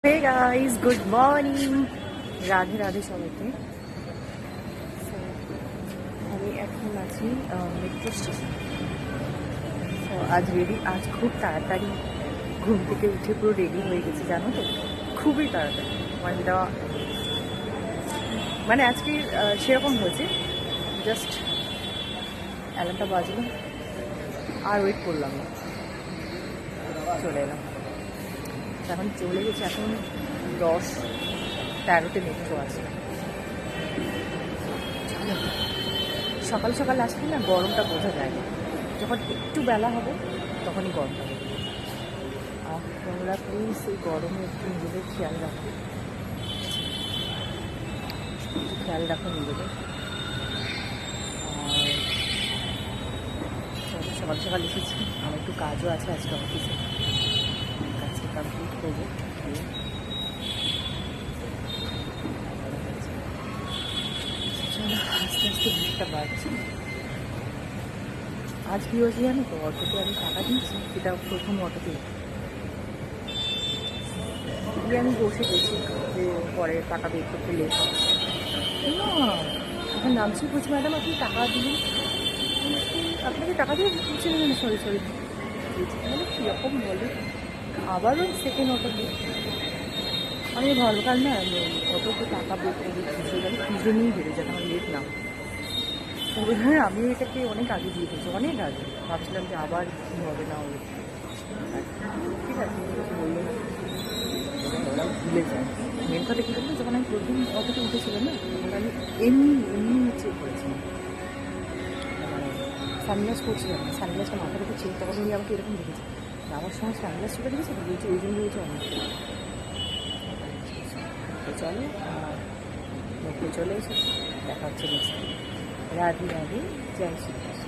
হে guys, good morning. Radhe Radhe সবাইকে। So, আমি এখন আছি মেট্রো স্টেশন। আজ খুব তাড়াতাড়ি ঘুম থেকে উঠে পুরো রেডি হয়ে গেছি, জানো তো, খুবই তাড়াতাড়ি। মানে আজকে সেরকম হয়েছে, জাস্ট অ্যালার্মটা বাজলো আর ওয়েট করলাম না, চলে এলাম। এখন চলে গেছি, এখন 10:13-তে মেট্রো আছে। সকাল সকাল আসলে না গরমটা বোঝা যায় না, যখন একটু বেলা হবে তখনই গরমটা হবে। আর তোমরা প্লিজ এই গরমে একটু নিজেদের খেয়াল রাখো, নিজেদের। আর সকাল সকাল এসেছি, আমার একটু কাজও আছে আজকে অফিসে, কাজটা কমপ্লিট করবো। আস্তে আস্তে ভিড়টা বাড়ছে। আজ কি হয়েছে জানো তো, অটোতে আমি টাকা দিয়েছি, এটা প্রথম অটোতে গিয়ে আমি বসে গেছি যে পরে টাকা বের করতে লেট হবে না। এখন নামছি, বলছি ম্যাডাম আপনি টাকা দিলেন, আপনাকে টাকা দিয়ে বলছিলেন, সরি মানে কীরকম বলে। আবার ওই সেকেন্ড অটোতে আমি ভালো, কাল না অটোতে টাকা বের করে খুঁজে গেলে খুঁজে নিয়েই বেড়ে যাবে, আমার লেট না। হ্যাঁ, আমি এটাকে অনেক আগে দিয়ে দিয়েছি, অনেক আগে। ভাবছিলাম যে আবার কী হবে না হবে, ঠিক আছে বললো না, ওরা ভুলে যায়। মেন কথা কী বলতো, যখন আমি প্রথম অটোতে উঠেছিলাম না, তখন আমি এমনি চেক করেছিলাম, মানে সানগ্লাস করছিলাম না, সানগ্লাসটা মাথার উপর ছিল, তখন উনি আমাকে এরকম দেখেছে, আমার সঙ্গে সানগ্লাস চলে গেছে, বলছে ওই জন্য বলছে অনেক। তো চলো, চলে এসেছি, দেখা হচ্ছে নেক্সট। রাধে রাধে, জয় শ্রী কৃষ্ণ।